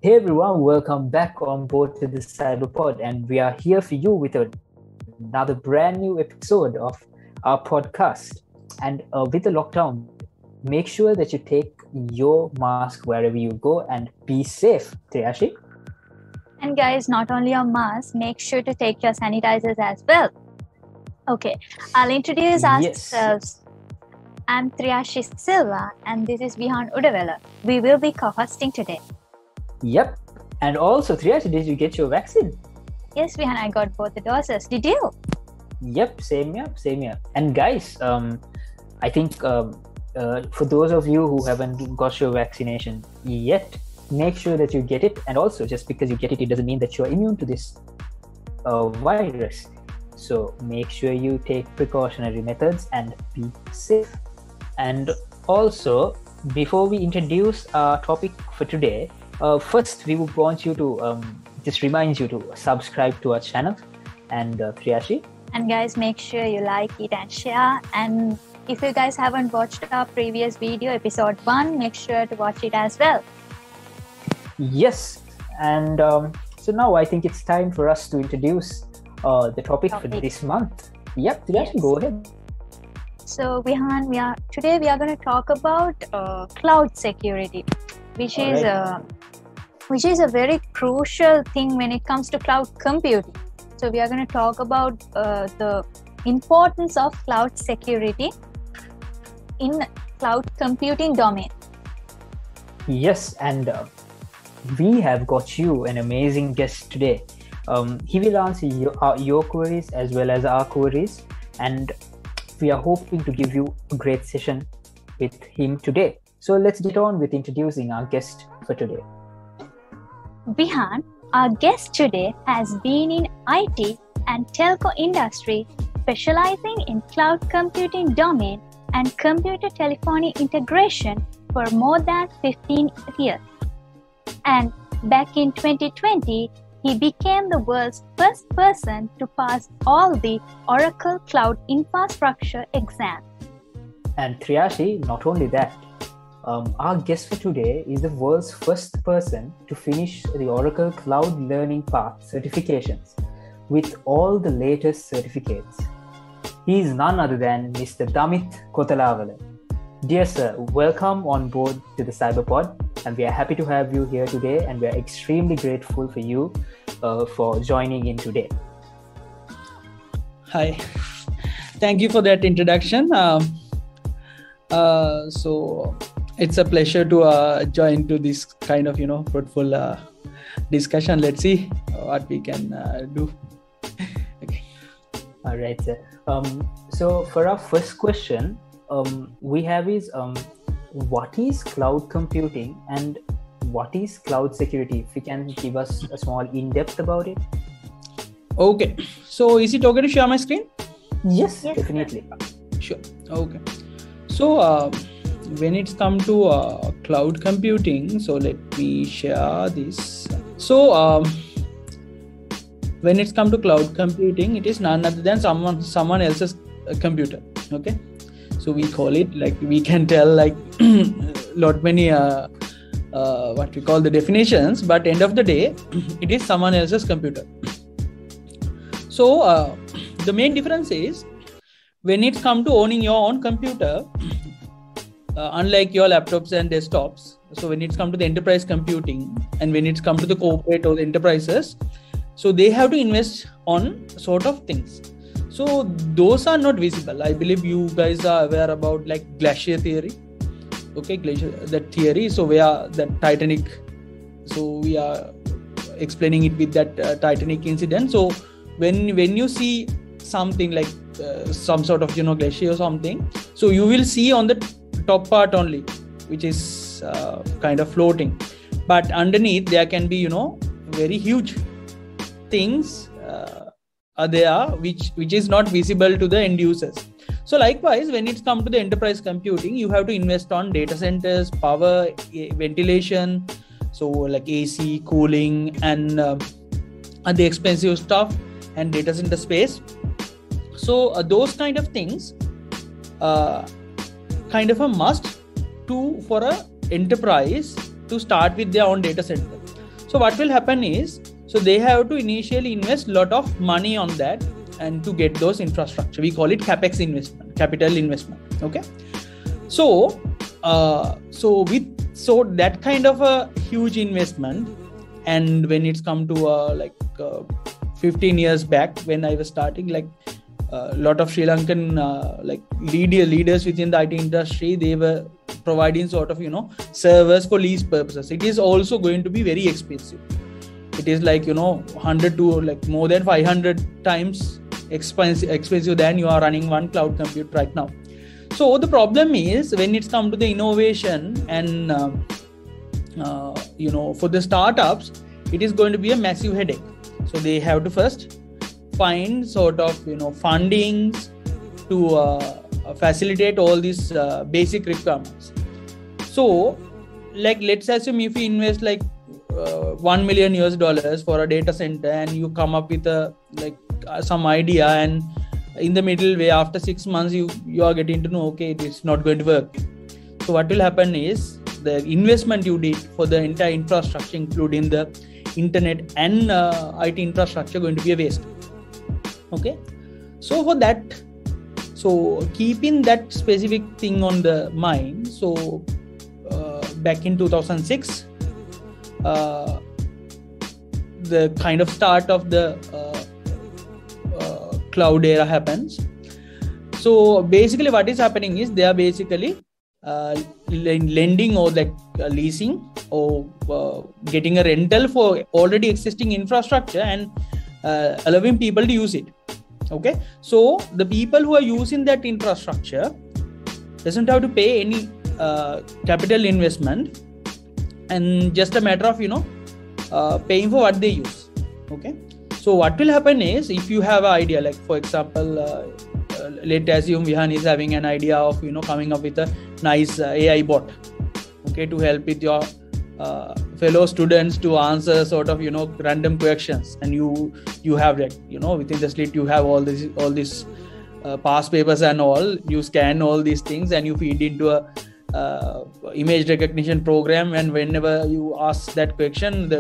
Hey everyone, welcome back on board to the CyberPod, and we are here for you with another brand new episode of our podcast. And with the lockdown, make sure that you take your mask wherever you go and be safe. Triashi? And guys, not only your mask, make sure to take your sanitizers as well. Okay, I'll introduce ourselves. I'm Triashi Silva, and this is Vihan Udavela. We will be co-hosting today. Yep. And also, Triashi, did you get your vaccine? Yes, Vihan, I got both the doses. Did you? Yep, same here. And guys, I think for those of you who haven't got your vaccination yet, make sure that you get it. And also, just because you get it, it doesn't mean that you're immune to this virus. So make sure you take precautionary methods and be safe. And also, before we introduce our topic for today, first we would want you to just remind you to subscribe to our channel. And Triashi? And guys, make sure you like it and share. And if you guys haven't watched our previous video, episode 1, make sure to watch it as well. Yes. And so now I think it's time for us to introduce the topic for this month. Yep, Triashi, go ahead. So Vihan, today we are going to talk about cloud security, which is a very crucial thing when it comes to cloud computing. So we are going to talk about the importance of cloud security in cloud computing domain. Yes, and we have got you an amazing guest today. He will answer your queries as well as our queries, and we are hoping to give you a great session with him today. So let's get on with introducing our guest for today. Vihan, our guest today has been in IT and telco industry, specializing in cloud computing domain and computer telephony integration for more than 15 years. And back in 2020, he became the world's first person to pass all the Oracle Cloud Infrastructure exams. And Triashi, not only that, our guest for today is the world's first person to finish the Oracle Cloud Learning Path certifications with all the latest certificates. He is none other than Mr. Damit Kothalawala. Dear sir, welcome on board to the CyberPod, and we are happy to have you here today, and we are extremely grateful for you for joining in today. Hi, thank you for that introduction. So it's a pleasure to join to this kind of fruitful discussion. Let's see what we can do. Okay. All right, sir. So for our first question, we have is what is cloud computing and what is cloud security? If you can give us a small in-depth about it. Okay. So is it okay to share my screen? Yes, definitely. Sure. Okay. So when it's come to cloud computing, so let me share this. So when it's come to cloud computing, it is none other than someone else's computer. Okay. So we call it, like, we can tell like lot many what we call the definitions, but end of the day, it is someone else's computer. So the main difference is when it's come to owning your own computer, unlike your laptops and desktops. So when it's come to the enterprise computing and when it's come to the corporate or the enterprises, so they have to invest on sort of things. So those are not visible. I believe you guys are aware about like glacier theory. Okay, that theory. So where the Titanic. So we are explaining it with that Titanic incident. So when you see something like some sort of glacier or something, so you will see on the top part only, which is kind of floating. But underneath there can be very huge things are there which is not visible to the end users. So likewise, when it's come to the enterprise computing, you have to invest on data centers, power, ventilation, so like AC, cooling, and the expensive stuff, and data center space. So those kind of things kind of a must for a enterprise to start with their own data center. So what will happen is, so they have to initially invest a lot of money on that and to get those infrastructure. We call it capex investment, capital investment. Okay. So that kind of a huge investment, and when it's come to 15 years back when I was starting, like a lot of Sri Lankan leaders within the IT industry, they were providing sort of servers for lease purposes. It is also going to be very expensive. It is 100 to more than 500 times expensive than you are running one cloud compute right now. So the problem is, when it's come to the innovation and for the startups, it is going to be a massive headache. So they have to first find sort of fundings to facilitate all these basic requirements. So let's assume if you invest $1 million for a data center, and you come up with some idea, and in the middle way, after 6 months, you are getting to know, okay, it's not going to work. So what will happen is, the investment you did for the entire infrastructure, including the internet and IT infrastructure, going to be a waste. Okay. So for that, so keeping that specific thing on the mind, so back in 2006, the kind of start of the cloud era happens. So basically what is happening is, they are basically lending or leasing or getting a rental for already existing infrastructure and allowing people to use it. Okay, so the people who are using that infrastructure doesn't have to pay any capital investment, and just a matter of paying for what they use. Okay, so what will happen is, if you have an idea, for example, let's assume Vihan is having an idea of coming up with a nice AI bot, okay, to help with your fellow students to answer sort of random questions, and you have within the Slate you have all these past papers and all. You scan all these things and you feed into a image recognition program, and whenever you ask that question,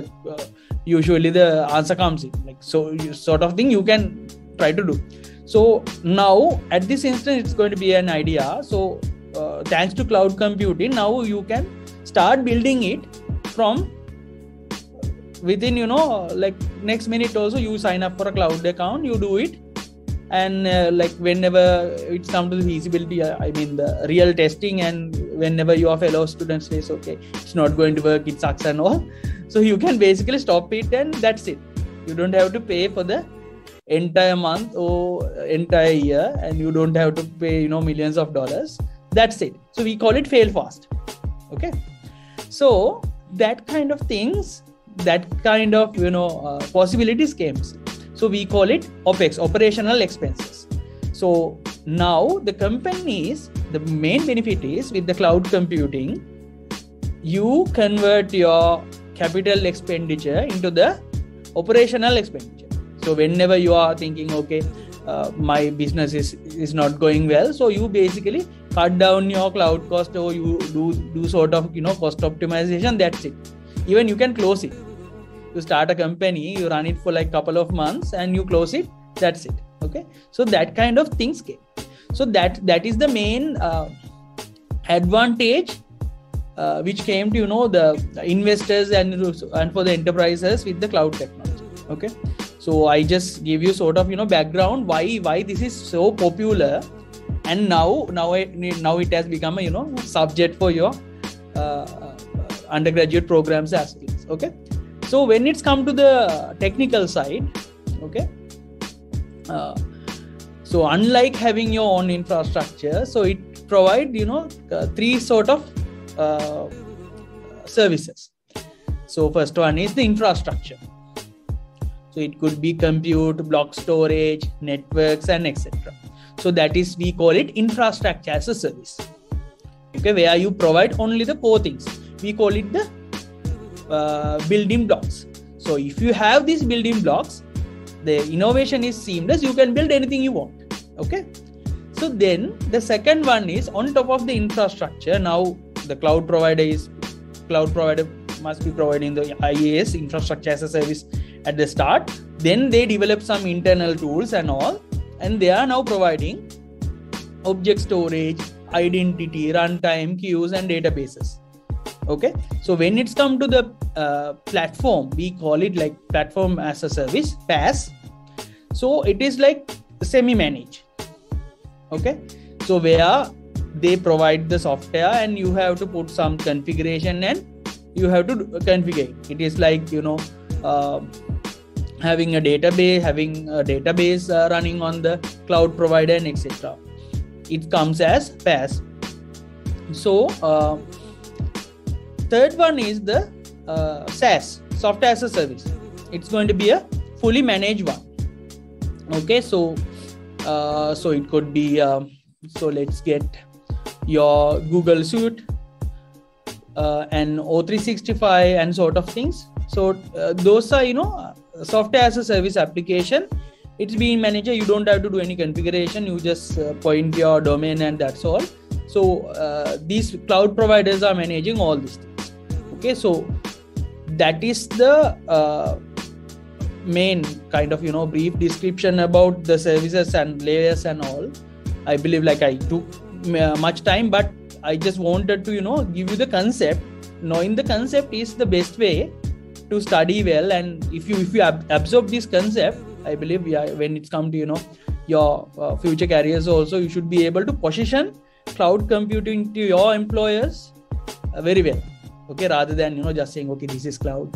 usually the answer comes in, so sort of thing you can try to do. So now at this instant, it's going to be an idea. So thanks to cloud computing, now you can start building it from within next minute. Also, you sign up for a cloud account, you do it, and whenever it's come to the feasibility, the real testing, and whenever your fellow students says, okay, it's not going to work, it sucks and all, so you can basically stop it, and that's it. You don't have to pay for the entire month or entire year, and you don't have to pay millions of dollars. That's it. So we call it fail fast. Okay, so that kind of things, that kind of possibilities came. So we call it OPEX, operational expenses. So now the companies, the main benefit is, with the cloud computing, you convert your capital expenditure into the operational expenditure. So whenever you are thinking, okay, my business is not going well, so you basically cut down your cloud cost, or you do sort of cost optimization. That's it. Even you can close it. You start a company, you run it for couple of months, and you close it. That's it. Okay. So that kind of things came. So that is the main advantage which came to the investors and for the enterprises with the cloud technology. Okay. So I just give you sort of background why this is so popular, and now it has become a subject for your undergraduate programs as well. Okay, so when it's come to the technical side, okay, so unlike having your own infrastructure, so it provide three sort of services. So first one is the infrastructure. So it could be compute, block storage, networks, and etc. So that is, we call it infrastructure as a service. Okay, where you provide only the core things. We call it the building blocks. So if you have these building blocks, the innovation is seamless. You can build anything you want. Okay. So then the second one is, on top of the infrastructure, now the cloud provider must be providing the IaaS, infrastructure as a service, at the start. Then they develop some internal tools and all, and they are now providing object storage, identity, runtime, queues, and databases. Okay, so when it's come to the platform, we call it like platform as a service, PaaS. So it is like semi-managed. Okay, so where they provide the software and you have to put some configuration and you have to configure. It is like, having a database running on the cloud provider and etc. It comes as PaaS. So third one is the SaaS, software as a service. It's going to be a fully managed one. Okay, so it could be so let's get your Google Suite and O365 and sort of things. So those are software as a service application. It's being managed. You don't have to do any configuration. You just point your domain and that's all. So these cloud providers are managing all these things. Okay, so that is the main kind of brief description about the services and layers and all. I believe like I took much time, but I just wanted to give you the concept. Knowing the concept is the best way to study well, and if you absorb this concept, I believe when it's come to your future careers also, you should be able to position cloud computing to your employers very well. Okay, rather than just saying, okay, this is cloud,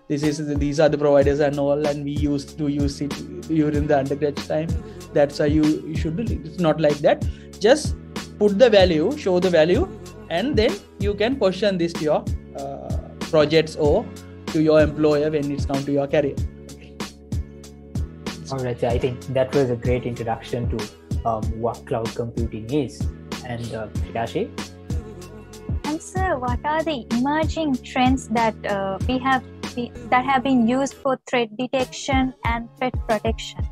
these are the providers and all, and we used to use it during the undergrad time. That's how you should do it. It's not like that. Just put the value, show the value, and then you can position this to your projects or to your employer when it's come to your career. Okay. All right, I think that was a great introduction to what cloud computing is. And Hitashi? And sir, what are the emerging trends that that have been used for threat detection and threat protection?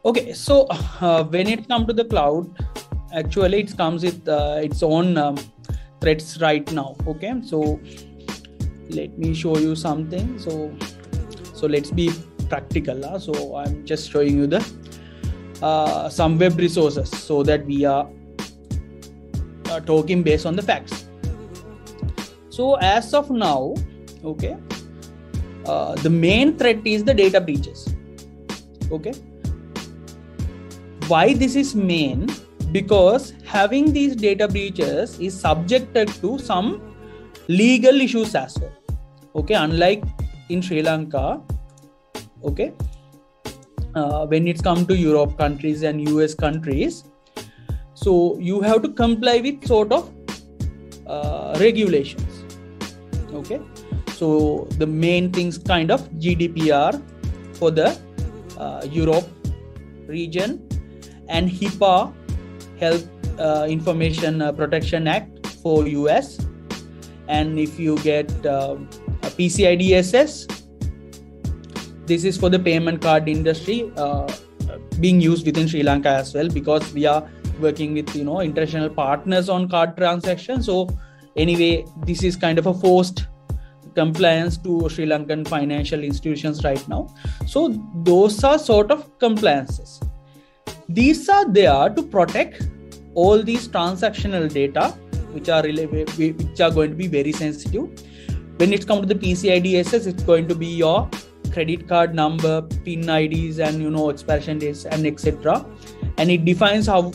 Okay, so when it comes to the cloud, actually it comes with its own threats right now. Okay, so let me show you something. So let's be practical. So I'm just showing you the some web resources so that we are talking based on the facts. So as of now, okay, the main threat is the data breaches. Okay, why this is main? Because having these data breaches is subjected to some legal issues as well. Okay, unlike in Sri Lanka, okay, when it's come to Europe countries and US countries, so you have to comply with sort of regulations. Okay, so the main things kind of GDPR for the Europe region and HIPAA, Health Information Protection Act for US, and if you get PCI DSS, this is for the payment card industry being used within Sri Lanka as well, because we are working with international partners on card transactions. So anyway, this is kind of a forced compliance to Sri Lankan financial institutions right now. So those are sort of compliances. These are there to protect all these transactional data which are going to be very sensitive. When it comes to the PCI DSS, it's going to be your credit card number, PIN IDs, and expiration dates and etc. And it defines how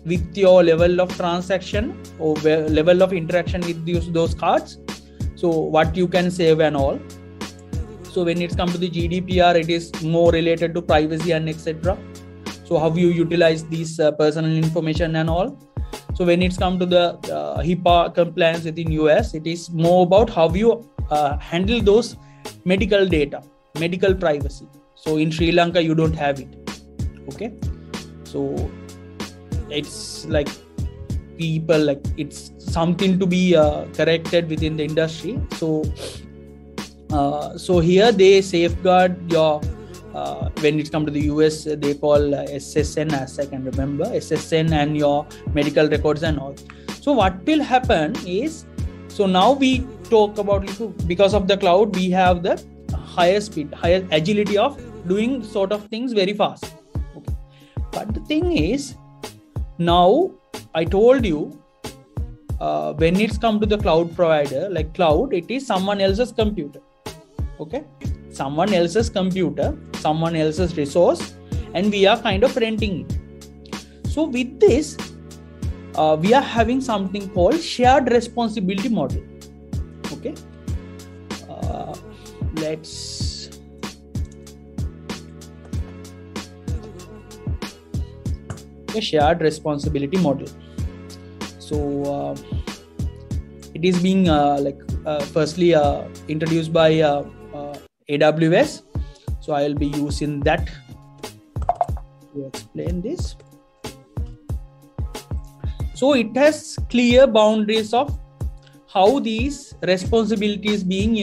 with your level of transaction or level of interaction with those cards, so what you can save and all. So when it comes to the GDPR, it is more related to privacy and etc. So how you utilize these personal information and all. So when it's come to the HIPAA compliance within US, it is more about how you handle those medical data, medical privacy. So in Sri Lanka, you don't have it. Okay, so it's like people, like it's something to be corrected within the industry. So here they safeguard your when it comes to the US, they call SSN, as I can remember, SSN and your medical records and all. So what will happen is So now we talk about, because of the cloud, we have the higher speed, higher agility of doing sort of things very fast. Okay. But the thing is, now I told you, when it's come to the cloud provider, like cloud, it is someone else's computer. Okay, someone else's computer, someone else's resource, and we are kind of renting it. So with this, we are having something called shared responsibility model. Okay, let's a shared responsibility model. So it is being firstly introduced by AWS. So I will be using that to explain this. So it has clear boundaries of how these responsibilities being,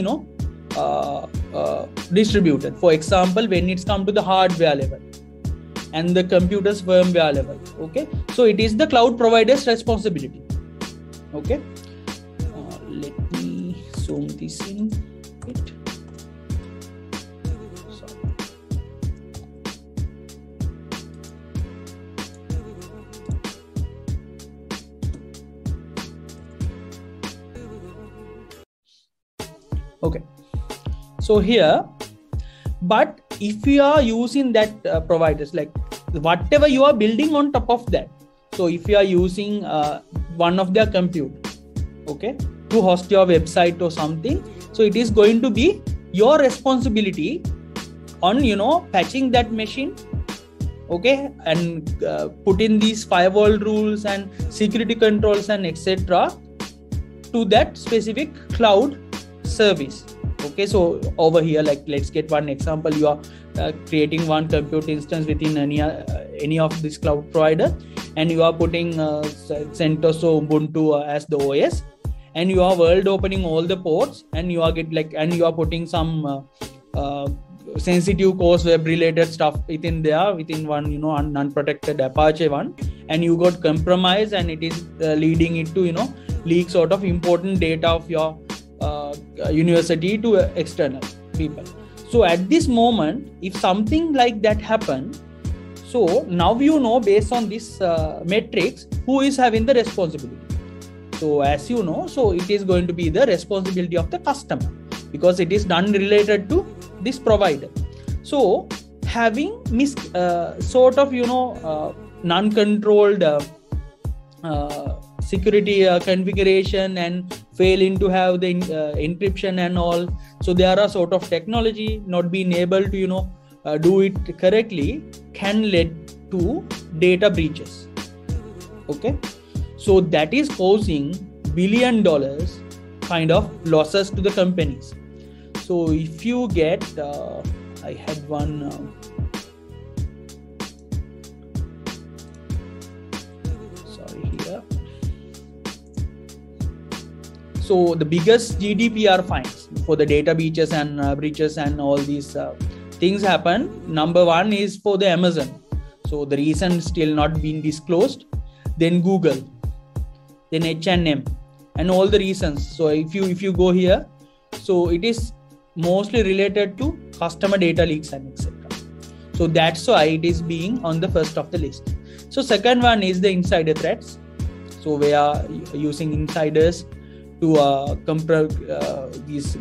distributed. For example, when it's come to the hardware level and the computer's firmware level. Okay, so it is the cloud provider's responsibility. Okay, let me zoom this in a bit. Okay, so here, but if you are using that providers, like whatever you are building on top of that, so if you are using one of their compute, okay, to host your website or something, so it is going to be your responsibility on patching that machine, okay, and put in these firewall rules and security controls and etc. to that specific cloud service. Okay, so over here, like let's get one example. You are creating one compute instance within any of this cloud provider, and you are putting CentOS or Ubuntu as the OS, and you are world opening all the ports, and you are you are putting some sensitive course web related stuff within one unprotected Apache one, and you got compromised, and it is leading it to leak sort of important data of your university to external people. So at this moment, if something like that happens, so now based on this metrics, who is having the responsibility. So as you know, so it is going to be the responsibility of the customer, because it is done related to this provider. So having non-controlled security configuration and failing to have the encryption and all, so there are sort of technology not being able to do it correctly can lead to data breaches. Okay, so that is causing $1 billion kind of losses to the companies. So if you get I had one so the biggest GDPR fines for the data breaches and all these things happen. Number one is for the Amazon. So the reason still not been disclosed. Then Google, then H&M, and all the reasons. So if you go here, so it is mostly related to customer data leaks and etc. So that's why it is being on the first of the list. So second one is the insider threats. So we are using insiders to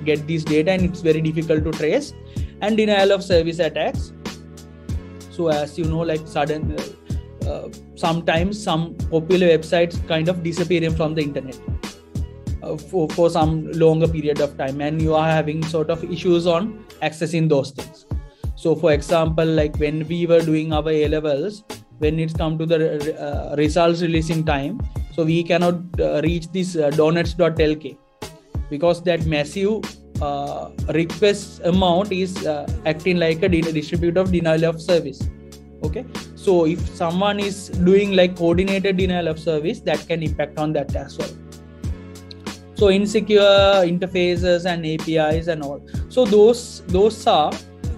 get this data, and it's very difficult to trace. And denial of service attacks. So as you know, like sometimes some popular websites kind of disappearing from the internet for some longer period of time, and you are having sort of issues on accessing those things. So for example, like when we were doing our A-levels, when it's come to the results releasing time, so we cannot reach this donuts.lk because that massive request amount is acting like a distributor of denial of service. Okay, so if someone is doing like coordinated denial of service, that can impact on that as well. So insecure interfaces and APIs and all. So those are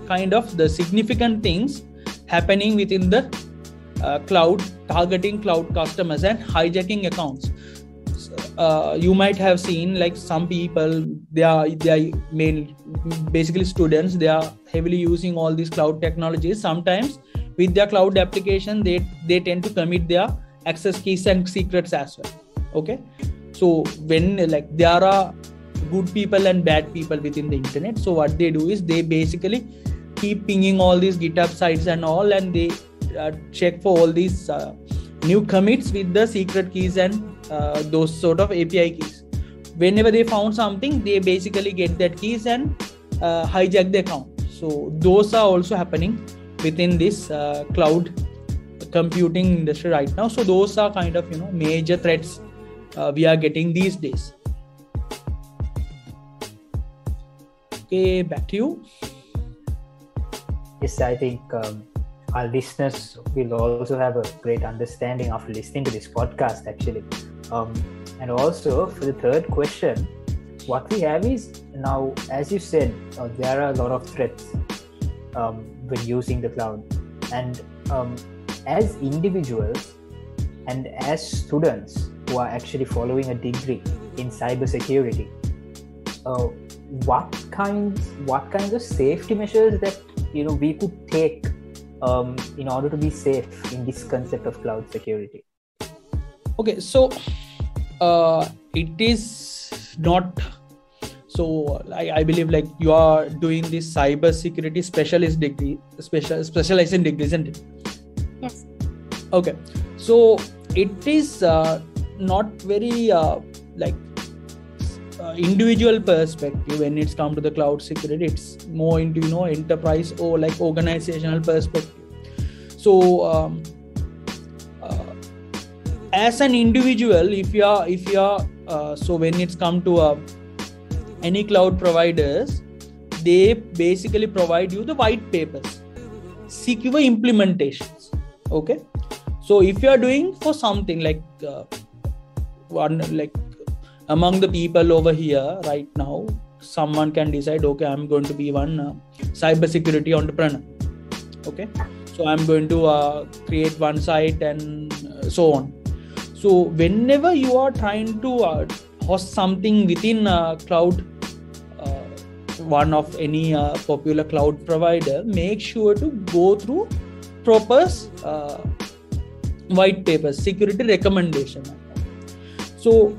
kind of the significant things happening within the cloud, targeting cloud customers and hijacking accounts. you might have seen like some people, they are basically students, they are heavily using all these cloud technologies. Sometimes with their cloud application, they tend to commit their access keys and secrets as well. Okay, so when like there are good people and bad people within the internet, so what they do is they basically keep pinging all these GitHub sites and all, and they check for all these new commits with the secret keys and those sort of API keys. Whenever they found something, they basically get that keys and hijack the account. So those are also happening within this cloud computing industry right now. So those are kind of, you know, major threats we are getting these days. Okay, back to you. Yes, I think our listeners will also have a great understanding after listening to this podcast, actually. And also, for the third question, what we have is now, as you said, there are a lot of threats when using the cloud. And as individuals and as students who are actually following a degree in cybersecurity, what kinds of safety measures that, you know, we could take in order to be safe in this concept of cloud security? Okay, so it is not so. I believe like you are doing this cyber security specialist degree, specialization degree, isn't it? Yes. Okay, so it is not very individual perspective when it's come to the cloud security. It's more into, you know, enterprise or like organizational perspective. So as an individual, if you are so when it's come to any cloud providers, they basically provide you the white papers, secure implementations. Okay, so if you are doing for something like among the people over here right now, someone can decide, okay, I'm going to be one cybersecurity entrepreneur. Okay, so I'm going to create one site and so on. So whenever you are trying to host something within cloud, one of any popular cloud provider, make sure to go through proper white papers, security recommendation. So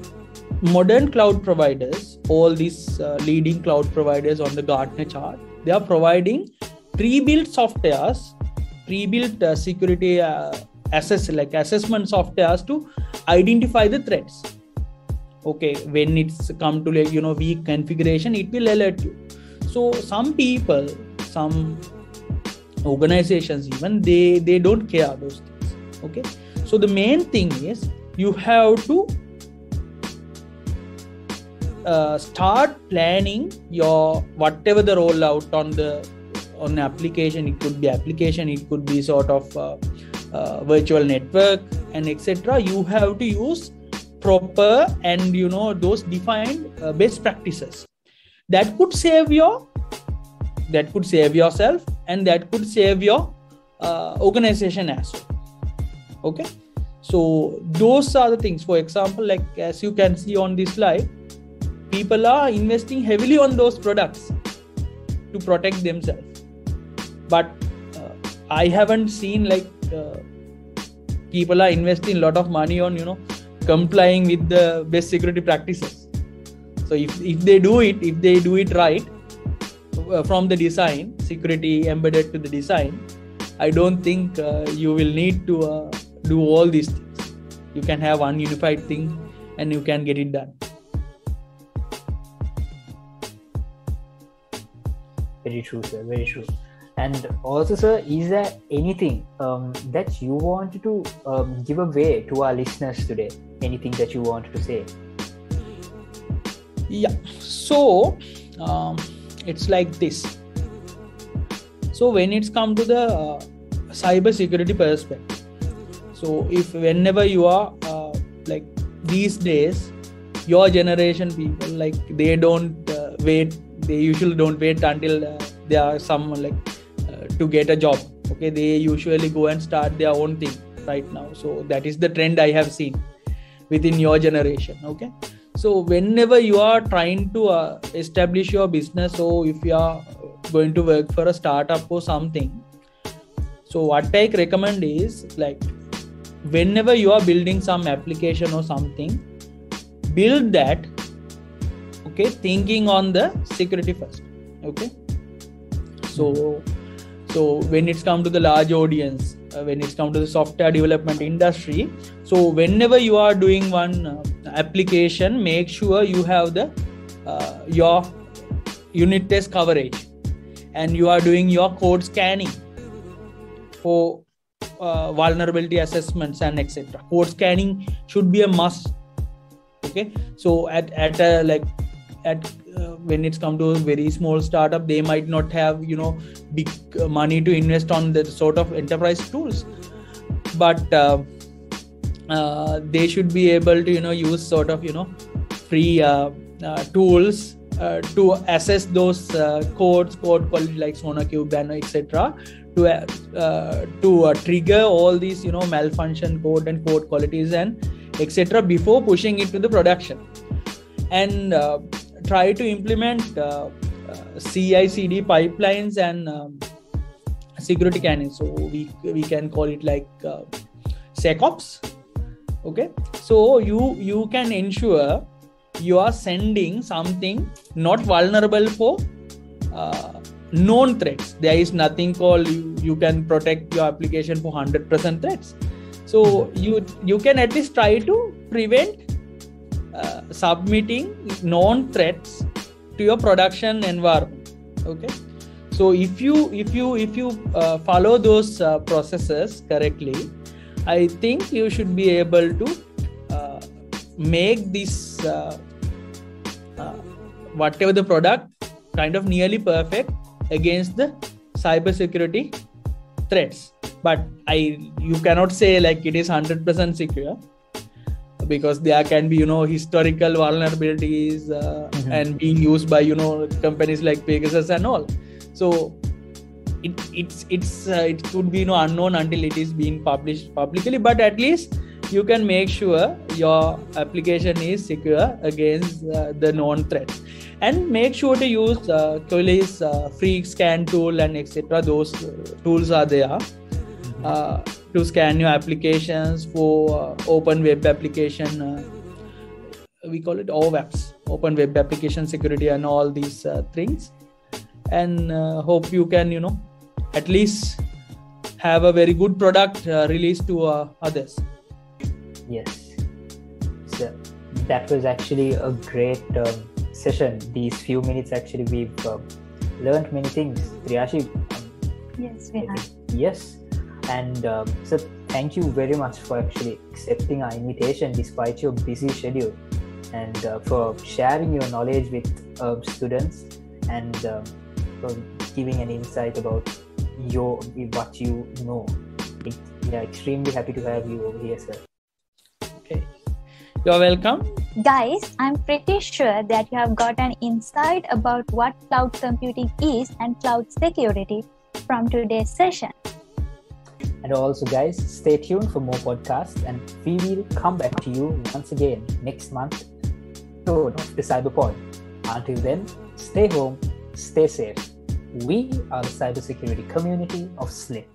modern cloud providers, all these leading cloud providers on the Gartner chart, they are providing pre-built softwares, pre-built security assessment softwares to identify the threats. Okay, when it's come to like, you know, weak configuration, it will alert you. So some people, some organizations even, they don't care those things. Okay, so the main thing is you have to start planning your whatever the rollout on the application. It could be application, it could be sort of virtual network and etc. You have to use proper and, you know, those defined best practices that could save yourself, and that could save your organization as well. Okay, so those are the things. For example, like as you can see on this slide, people are investing heavily on those products to protect themselves, but I haven't seen like people are investing a lot of money on, you know, complying with the best security practices. So if they do it right, from the design, security embedded to the design, I don't think you will need to do all these things. You can have one unified thing and you can get it done. Very true, sir. Very true. And also, sir, is there anything that you wanted to give away to our listeners today? Anything that you wanted to say? Yeah. So it's like this. So when it's come to the cyber security perspective, so if whenever you are like these days, your generation people, like they don't wait. They usually don't wait until they are someone like to get a job. Okay, they usually go and start their own thing right now. So that is the trend I have seen. within your generation. Okay, so whenever you are trying to establish your business, or if you are going to work for a startup or something, so what I recommend is, like, whenever you are building some application or something, build that, okay, thinking on the security first. Okay, so when it's come to the large audience, when it's come to the software development industry, so whenever you are doing one application, make sure you have the your unit test coverage, and you are doing your code scanning for vulnerability assessments and etc. Code scanning should be a must. Okay, so when it's come to a very small startup, they might not have big money to invest on the sort of enterprise tools, but they should be able to use sort of free tools to assess those code quality, like SonarQube and etc., to trigger all these malfunction code and code qualities and etc. before pushing it to the production. And try to implement CI/CD pipelines and security canons. So we can call it like SecOps. Okay, so you can ensure you are sending something not vulnerable for known threats. There is nothing called you can protect your application for 100% threats. So you can at least try to prevent submitting known threats to your production environment. Okay, so if you follow those processes correctly, I think you should be able to make this whatever the product kind of nearly perfect against the cybersecurity threats. But you cannot say like it is 100% secure, because there can be historical vulnerabilities and being used by companies like Pegasus and all. So it could be unknown until it is being published publicly, but at least you can make sure your application is secure against the known threats. And make sure to use Qualys free scan tool and etc. Those tools are there to scan your applications for open web application. We call it OWASP, open web application security, and all these things. And hope you can at least have a very good product released to others. Yes, so that was actually a great session. These few minutes, actually, we've learned many things. Priyashi, yes, we have. Yes, and so thank you very much for actually accepting our invitation despite your busy schedule, and for sharing your knowledge with students, and for giving an insight about what you know. We are extremely happy to have you over here, sir. Okay, you're welcome. Guys, I'm pretty sure that you have got an insight about what cloud computing is and cloud security from today's session. And also, guys, stay tuned for more podcasts, and we will come back to you once again next month of the CyberPod. Until then, stay home, stay safe. We are the cybersecurity community of SLIT.